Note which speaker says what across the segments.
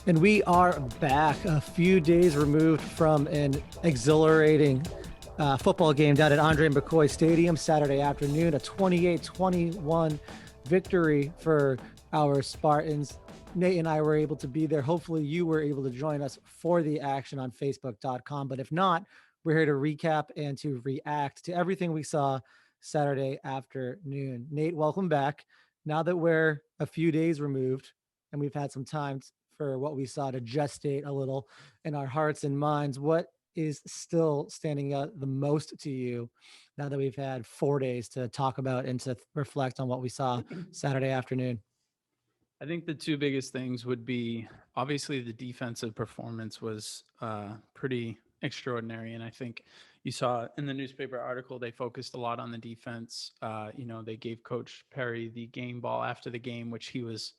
Speaker 1: And we are back a few days removed from an exhilarating football game down at Andre McCoy Stadium Saturday afternoon, a 28-21 victory for our Spartans. Nate and I were able to be there. Hopefully you were able to join us for the action on facebook.com. But if not, we're here to recap and to react to everything we saw Saturday afternoon. Nate, welcome back. Now that we're a few days removed and we've had some time for what we saw to gestate a little in our hearts and minds, what is still standing out the most to you now that we've had 4 days to talk about and to reflect on what we saw Saturday afternoon?
Speaker 2: I think the two biggest things would be obviously the defensive performance was pretty extraordinary. And I think you saw in the newspaper article, they focused a lot on the defense. They gave Coach Perry the game ball after the game, which he was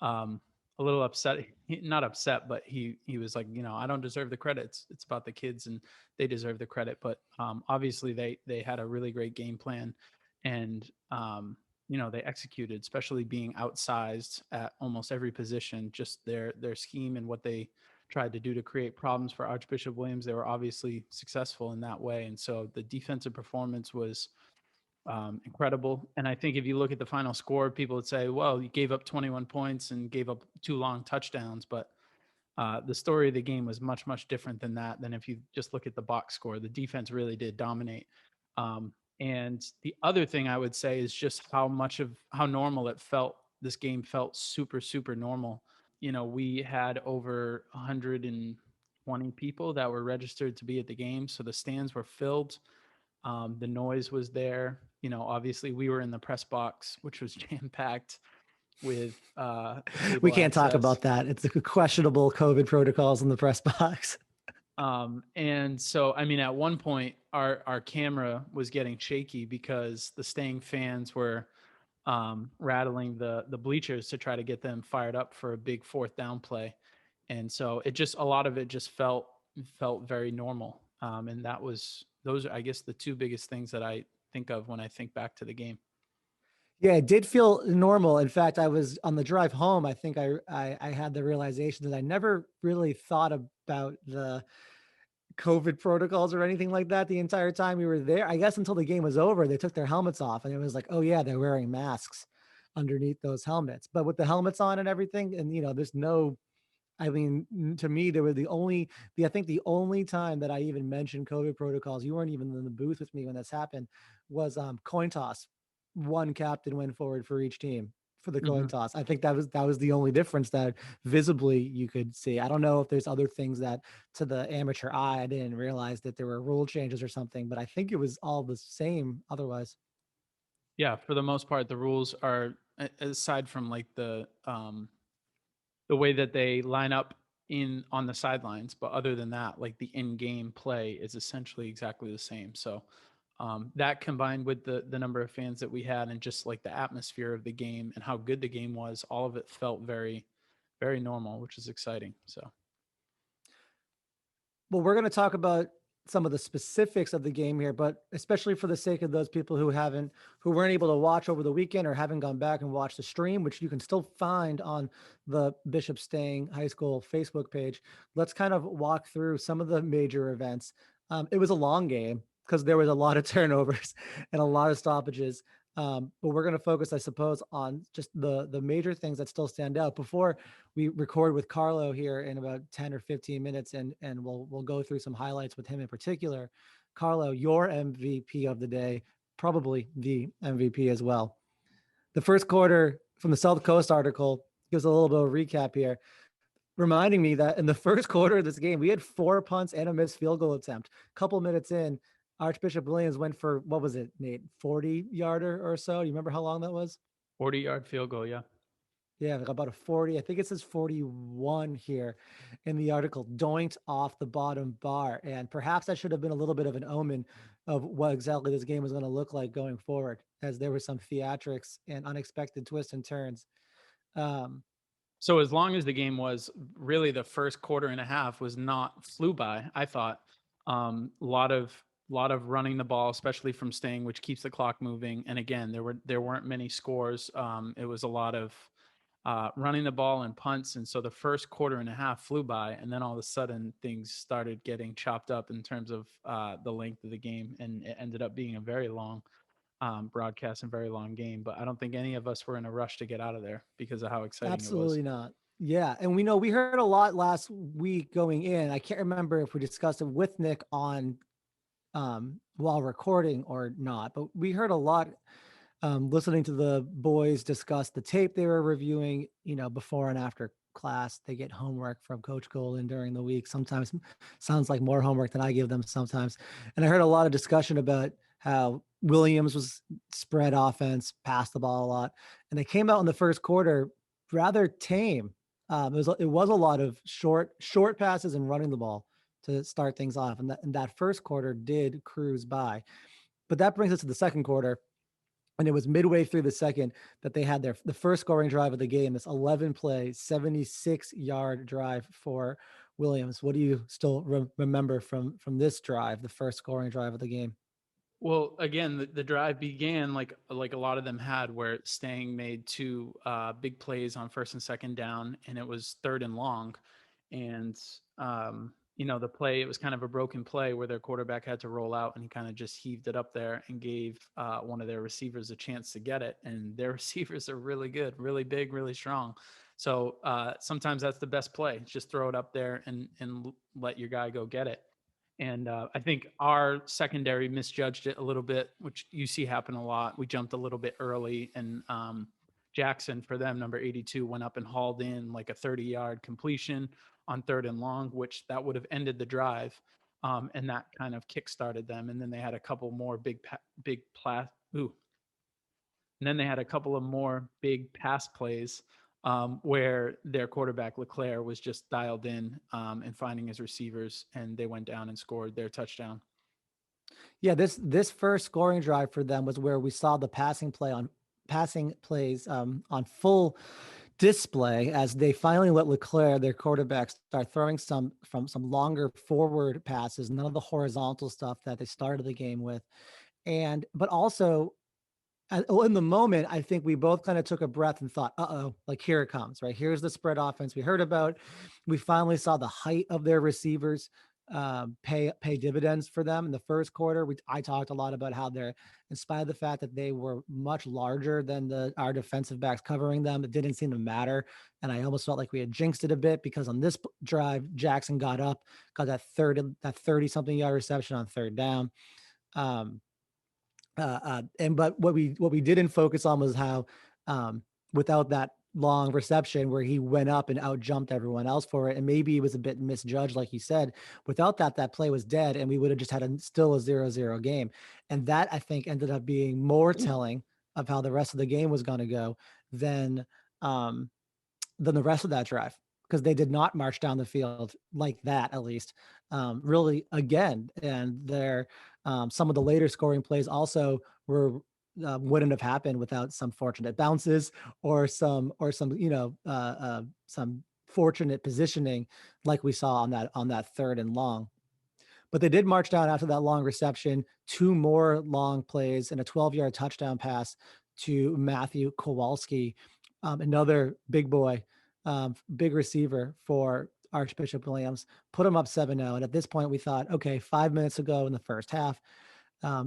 Speaker 2: a little upset. Not upset, but he was like, I don't deserve the credits. It's about the kids and they deserve the credit. But obviously they had a really great game plan. And they executed, especially being outsized at almost every position. Just their scheme and what they tried to do to create problems for Archbishop Williams, they were obviously successful in that way. And so the defensive performance was incredible. And I think if you look at the final score, people would say, well, you gave up 21 points and gave up 2 long touchdowns. But the story of the game was much, much different than that. Than if you just look at the box score. The defense really did dominate. And the other thing I would say is just how normal it felt. This game felt super, super normal. We had over 120 people that were registered to be at the game. So the stands were filled. The noise was there. Obviously we were in the press box, which was jam packed with
Speaker 1: We
Speaker 2: cable
Speaker 1: can't talk
Speaker 2: access.
Speaker 1: about that. It's the questionable COVID protocols in the press box.
Speaker 2: And so, I mean, at one point our camera was getting shaky because the staying fans were rattling the bleachers to try to get them fired up for a big 4th down play. And so a lot of it just felt very normal. And those are, I guess, the two biggest things that I think of when I think back to the game.
Speaker 1: Yeah, it did feel normal. In fact, I was on the drive home. I think I had the realization that I never really thought about the COVID protocols or anything like that the entire time we were there. I guess until the game was over, they took their helmets off and it was like, oh yeah, they're wearing masks underneath those helmets. But with the helmets on and everything, and there's no, I mean, to me, they were I think the only time that I even mentioned COVID protocols, you weren't even in the booth with me when this happened, was coin toss. One captain went forward for each team for the coin toss. I think that was the only difference that visibly you could see. I don't know if there's other things that to the amateur eye, I didn't realize that there were rule changes or something, but I think it was all the same otherwise.
Speaker 2: Yeah, for the most part, the rules are aside from like the way that they line up in on the sidelines, but other than that, like the in-game play is essentially exactly the same. So that combined with the number of fans that we had and just like the atmosphere of the game and how good the game was, all of it felt very, very normal, which is exciting. So
Speaker 1: Well, we're going to talk about some of the specifics of the game here, but especially for the sake of those people who weren't able to watch over the weekend or haven't gone back and watched the stream, which you can still find on the Bishop Stang High School Facebook page. Let's kind of walk through some of the major events. It was a long game because there was a lot of turnovers and a lot of stoppages. But we're going to focus, I suppose, on just the major things that still stand out before we record with Carlo here in about 10 or 15 minutes, and we'll go through some highlights with him in particular. Carlo, your MVP of the day, probably the MVP as well. The first quarter from the South Coast article gives a little bit of recap here, reminding me that in the first quarter of this game, we had 4 punts and a missed field goal attempt. A couple minutes in, Archbishop Williams went for, what was it, Nate, 40-yarder or so? Do you remember how long that was?
Speaker 2: 40-yard field goal, yeah.
Speaker 1: Yeah, like about a 40. I think it says 41 here in the article, doinked off the bottom bar. And perhaps that should have been a little bit of an omen of what exactly this game was going to look like going forward, as there were some theatrics and unexpected twists and turns.
Speaker 2: So as long as the game was really the first quarter and a half was not flew by, I thought a lot of running the ball, especially from Stang, which keeps the clock moving. And again, there weren't many scores. It was a lot of running the ball and punts. And so the first quarter and a half flew by, and then all of a sudden things started getting chopped up in terms of the length of the game. And it ended up being a very long broadcast and very long game. But I don't think any of us were in a rush to get out of there because of how exciting it was.
Speaker 1: Absolutely not. Yeah. And we know we heard a lot last week going in. I can't remember if we discussed it with Nick on while recording or not, but we heard a lot listening to the boys discuss the tape they were reviewing, before and after class. They get homework from Coach Golden during the week. Sometimes sounds like more homework than I give them sometimes. And I heard a lot of discussion about how Williams was spread offense, passed the ball a lot. And they came out in the first quarter rather tame. It was a lot of short passes and running the ball to start things off. And that first quarter did cruise by. But that brings us to the second quarter. And it was midway through the second that they had the first scoring drive of the game, this 11-play, 76-yard drive for Williams. What do you still remember from this drive, the first scoring drive of the game?
Speaker 2: Well, again, the drive began like a lot of them had, where Stang made two big plays on first and second down, and it was third and long. And the play, it was kind of a broken play where their quarterback had to roll out, and he kind of just heaved it up there and gave one of their receivers a chance to get it. And their receivers are really good, really big, really strong. So sometimes that's the best play. Just throw it up there and let your guy go get it. And I think our secondary misjudged it a little bit, which you see happen a lot. We jumped a little bit early, and Jackson, for them, number 82, went up and hauled in like a 30-yard completion on third and long, which that would have ended the drive. And that kind of kick-started them. And then they had a couple more and then they had a couple of more big pass plays where their quarterback Leclerc was just dialed in and finding his receivers, and they went down and scored their touchdown.
Speaker 1: Yeah, this first scoring drive for them was where we saw the passing plays on full display as they finally let Leclerc, their quarterback, start throwing some longer forward passes, none of the horizontal stuff that they started the game with. But also in the moment, I think we both kind of took a breath and thought, uh-oh, like here it comes, right? Here's the spread offense we heard about. We finally saw the height of their receivers pay dividends for them in the first quarter. I talked a lot about how they're, in spite of the fact that they were much larger than our defensive backs covering them, it didn't seem to matter. And I almost felt like we had jinxed it a bit because on this drive, Jackson got that 30-something yard reception on third down. But what we didn't focus on was how without that long reception where he went up and out jumped everyone else for it, and maybe it was a bit misjudged, like you said. Without that play was dead, and we would have just had still a 0-0 game. And that, I think, ended up being more telling of how the rest of the game was going to go than the rest of that drive, because they did not march down the field like that, at least, really again. And some of the later scoring plays also wouldn't have happened without some fortunate bounces or some some fortunate positioning like we saw on that third and long. But they did march down after that long reception, two more long plays and a 12-yard touchdown pass to Matthew Kowalski, another big boy, big receiver for Archbishop Williams, put him up 7-0. And at this point, we thought, okay, 5 minutes ago in the first half,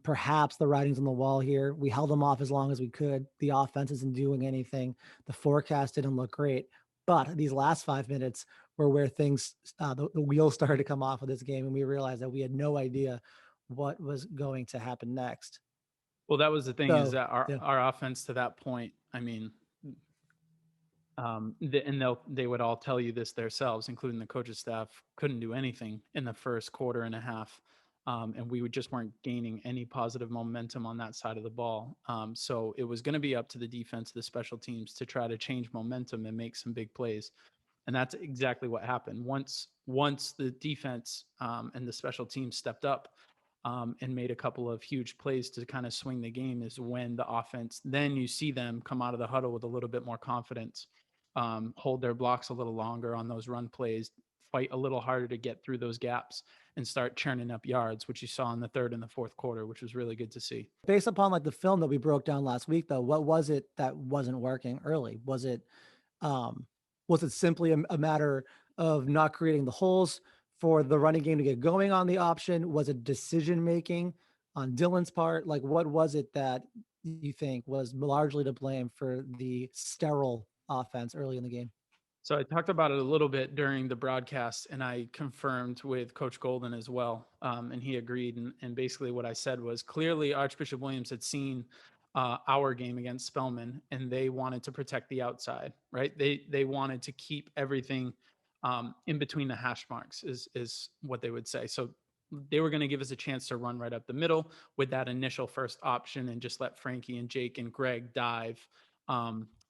Speaker 1: perhaps the writing's on the wall here. We held them off as long as we could. The offense isn't doing anything. The forecast didn't look great. But these last 5 minutes were where things, the wheels started to come off of this game, and we realized that we had no idea what was going to happen next.
Speaker 2: Well, that was the thing, is that
Speaker 1: Yeah.
Speaker 2: our offense to that point, I mean, they would all tell you this themselves, including the coaching staff, couldn't do anything in the first quarter and a half. And we just weren't gaining any positive momentum on that side of the ball. So it was going to be up to the defense, the special teams, to try to change momentum and make some big plays. And that's exactly what happened. Once the defense and the special teams stepped up and made a couple of huge plays to kind of swing the game, is when the offense, then you see them come out of the huddle with a little bit more confidence, hold their blocks a little longer on those run plays, fight a little harder to get through those gaps, and start churning up yards, which you saw in the third and the fourth quarter, which was really good to see.
Speaker 1: Based upon like the film that we broke down last week, though, what was it that wasn't working early? Was it Um, was it simply a matter of not creating the holes for the running game to get going on the option? Was it decision making on Dylan's part? Like, what was it that you think was largely to blame for the sterile offense early in the game?
Speaker 2: So I talked about it a little bit during the broadcast, and I confirmed with Coach Golden as well, and he agreed. And basically, what I said was clearly Archbishop Williams had seen our game against Spellman, and they wanted to protect the outside, right? They wanted to keep everything in between the hash marks, is what they would say. So they were going to give us a chance to run right up the middle with that initial first option, and just let Frankie and Jake and Greg dive.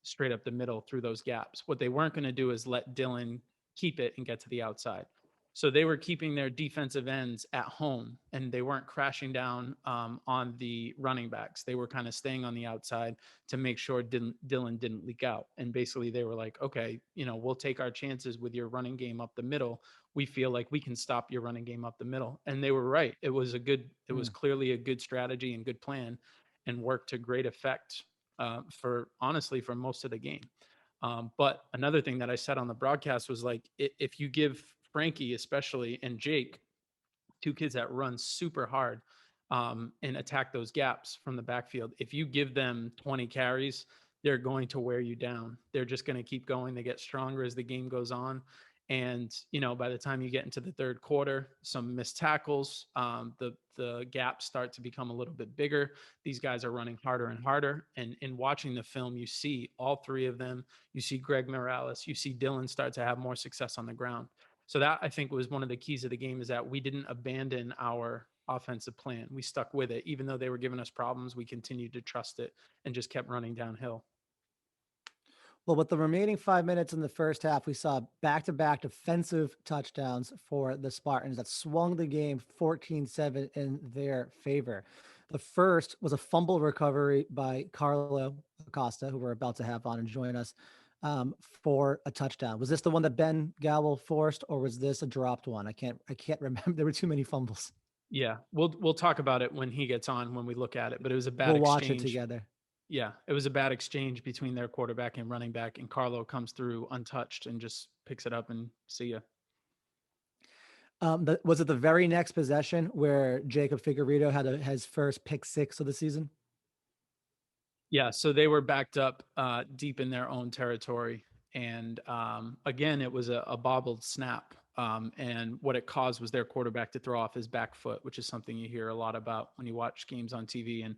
Speaker 2: Straight up the middle through those gaps. What they weren't going to do is let Dylan keep it and get to the outside. So they were keeping their defensive ends at home, and they weren't crashing down on the running backs. They were kind of staying on the outside to make sure Dylan didn't leak out. And basically, they were like, okay, we'll take our chances with your running game up the middle. We feel like we can stop your running game up the middle. And they were right. It was
Speaker 1: Mm.
Speaker 2: clearly a good strategy and good plan, and worked to great effect for honestly for most of the game. But another thing that I said on the broadcast was like, if you give Frankie, especially, and Jake, two kids that run super hard and attack those gaps from the backfield, if you give them 20 carries, they're going to wear you down. They're just going to keep going. They get stronger as the game goes on. And by the time you get into the third quarter, some missed tackles, the gaps start to become a little bit bigger. These guys are running harder and harder. And in watching the film, you see all three of them. You see Greg Morales. You see Dylan start to have more success on the ground. So that, I think, was one of the keys of the game, is that we didn't abandon our offensive plan. We stuck with it. Even though they were giving us problems, we continued to trust it and just kept running downhill.
Speaker 1: Well, with the remaining 5 minutes in the first half, we saw back-to-back defensive touchdowns for the Spartans that swung the game 14-7 in their favor. The first was a fumble recovery by Carlo Acosta, who we're about to have on and join us, for a touchdown. Was this the one that Ben Gowell forced, or was this a dropped one? I can't remember. There were too many fumbles.
Speaker 2: Yeah, we'll talk about it when he gets on, when we look at it. But it was a bad
Speaker 1: We'll watch it
Speaker 2: exchange.
Speaker 1: together.
Speaker 2: Yeah, it was a bad exchange between their quarterback and running back, and Carlo comes through untouched and just picks it up and see ya.
Speaker 1: Was it the very next possession where Jacob Figueredo had his first pick six of the season?
Speaker 2: Yeah, so they were backed up deep in their own territory. And again, it was a bobbled snap. And what it caused was their quarterback to throw off his back foot, which is something you hear a lot about when you watch games on TV. And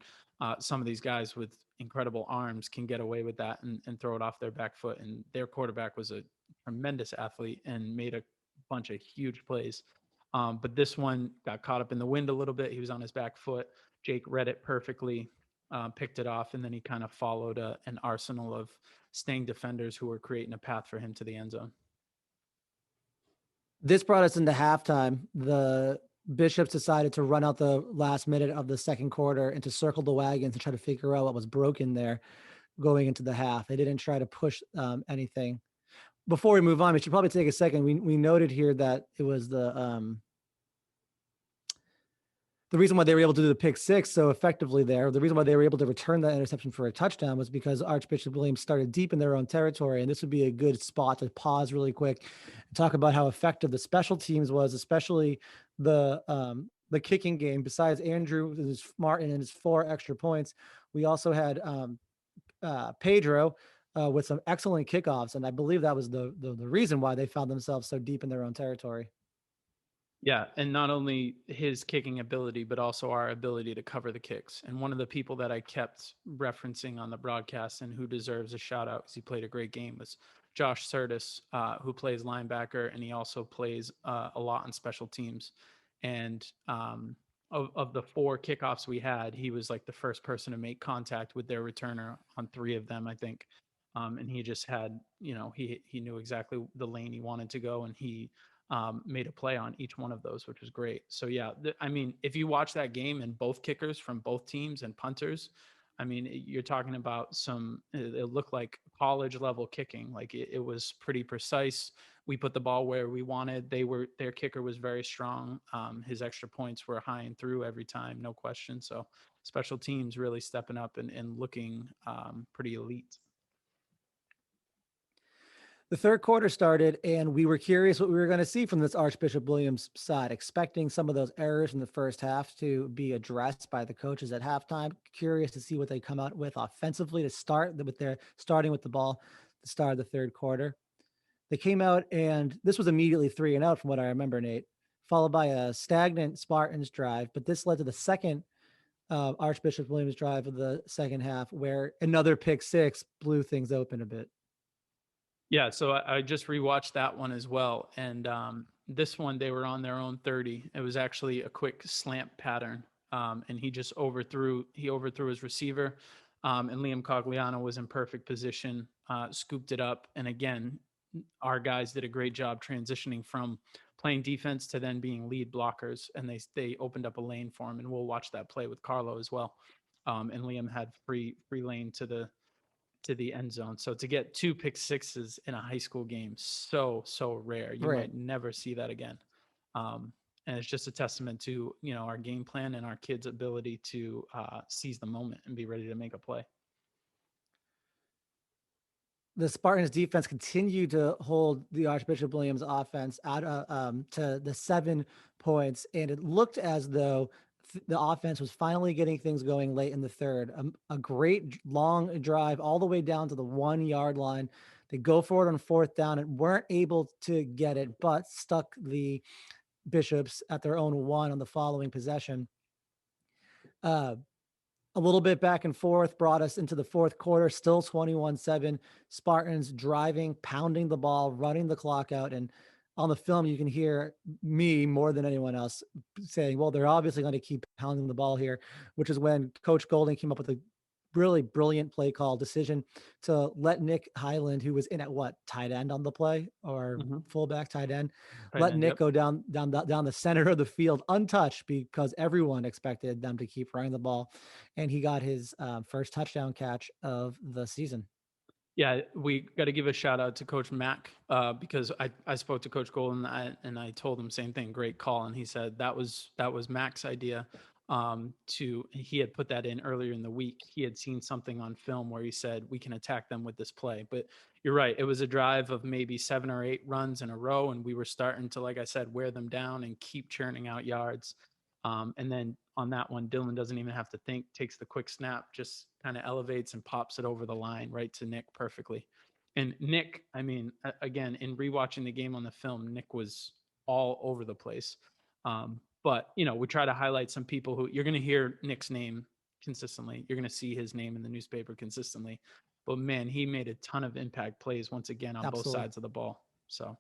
Speaker 2: some of these guys with incredible arms can get away with that and throw it off their back foot. And their quarterback was a tremendous athlete and made a bunch of huge plays. But this one got caught up in the wind a little bit. He was on his back foot. Jake read it perfectly, picked it off, and then he kind of followed an arsenal of staying defenders who were creating a path for him to the end zone.
Speaker 1: This brought us into halftime. The Bishops decided to run out the last minute of the second quarter and to circle the wagons and try to figure out what was broken there going into the half. They didn't try to push anything. Before we move on, we should probably take a second. We noted here that it was the reason why they were able to do the pick six so effectively there, the reason why they were able to return that interception for a touchdown was because Archbishop Williams started deep in their own territory. And this would be a good spot to pause really quick and talk about how effective the special teams was, especially the kicking game. Besides Andrew Martin and his 4 extra points, we also had Pedro with some excellent kickoffs. And I believe that was the reason why they found themselves so deep in their own territory.
Speaker 2: Yeah, and not only his kicking ability, but also our ability to cover the kicks. And one of the people that I kept referencing on the broadcast and who deserves a shout out because he played a great game was Josh Curtis, who plays linebacker, and he also plays a lot on special teams. And of the 4 kickoffs we had, he was like the first person to make contact with their returner on 3 of them, I think. And he just had, he knew exactly the lane he wanted to go, and he made a play on each one of those, which was great. So yeah, I mean, if you watch that game and both kickers from both teams and punters, I mean, you're talking about it looked like college level kicking. Like it was pretty precise. We put the ball where we wanted. Their kicker was very strong. His extra points were high and through every time, no question. So special teams really stepping up and looking pretty elite.
Speaker 1: The third quarter started, and we were curious what we were going to see from this Archbishop Williams side, expecting some of those errors in the first half to be addressed by the coaches at halftime. Curious to see what they come out with offensively to start with their starting with the ball, the start of the third quarter. They came out, and this was immediately 3-and-out from what I remember, Nate, followed by a stagnant Spartans drive. But this led to the second Archbishop Williams drive of the second half, where another pick six blew things open a bit.
Speaker 2: Yeah, so I just rewatched that one as well, and this one they were on their own 30. It was actually a quick slant pattern, and he just overthrew. He overthrew his receiver, and Liam Cogliano was in perfect position, scooped it up, and again, our guys did a great job transitioning from playing defense to then being lead blockers, and they opened up a lane for him, and we'll watch that play with Carlo as well. And Liam had free lane to the end zone. So to get two pick sixes in a high school game, so rare. You might never see that again. And it's just a testament to, our game plan and our kids' ability to seize the moment and be ready to make a play.
Speaker 1: The Spartans defense continued to hold the Archbishop Williams offense out to the 7 points, and it looked as though the offense was finally getting things going late in the third. A great long drive all the way down to the 1-yard line. They go forward on fourth down and weren't able to get it, but stuck the Bishops at their own 1 on the following possession. A little bit back and forth brought us into the fourth quarter, still 21-7. Spartans driving, pounding the ball, running the clock out. And on the film, you can hear me more than anyone else saying, well, they're obviously going to keep pounding the ball here, which is when Coach Golding came up with a really brilliant play call decision to let Nick Highland, who was in at tight end on the play, or fullback tight end, let Nick go down the center of the field untouched, because everyone expected them to keep running the ball, and he got his first touchdown catch of the season.
Speaker 2: Yeah, we got to give a shout out to Coach Mack, because I spoke to Coach Golden and I told him same thing, great call, and he said that was Mack's idea. He had put that in earlier in the week. He had seen something on film where he said we can attack them with this play. But you're right, it was a drive of maybe 7 or 8 runs in a row, and we were starting to, like I said, wear them down and keep churning out yards. And then on that one, Dylan doesn't even have to think, takes the quick snap, just kind of elevates and pops it over the line right to Nick perfectly. And Nick, I mean, again, in rewatching the game on the film, Nick was all over the place. But, we try to highlight some people who you're going to hear Nick's name consistently. You're going to see his name in the newspaper consistently. But, man, he made a ton of impact plays once again on both sides of the ball. So.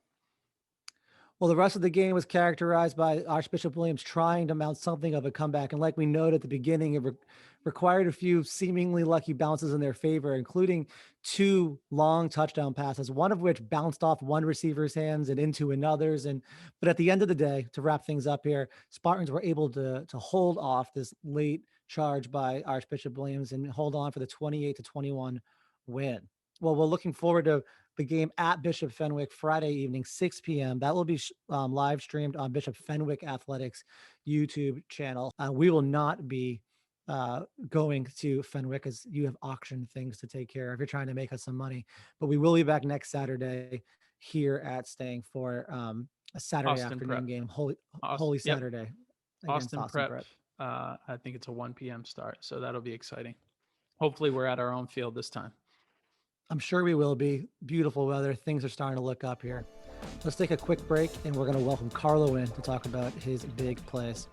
Speaker 1: Well, the rest of the game was characterized by Archbishop Williams trying to mount something of a comeback. And like we noted at the beginning, it required a few seemingly lucky bounces in their favor, including 2 long touchdown passes, one of which bounced off one receiver's hands and into another's. But at the end of the day, to wrap things up here, Spartans were able to hold off this late charge by Archbishop Williams and hold on for the 28-21 win. Well, we're looking forward to the game at Bishop Fenwick Friday evening, 6 p.m. That will be live streamed on Bishop Fenwick Athletics YouTube channel. We will not be going to Fenwick, as you have auction things to take care of. You're trying to make us some money, but we will be back next Saturday here at Stang for a Saturday
Speaker 2: Austin
Speaker 1: afternoon
Speaker 2: Prep.
Speaker 1: game, Holy Saturday.
Speaker 2: Austin Prep. I think it's a 1 p.m. start, so that'll be exciting. Hopefully we're at our own field this time.
Speaker 1: I'm sure we will be. Beautiful weather. Things are starting to look up here. Let's take a quick break, and we're going to welcome Carlo in to talk about his big plays.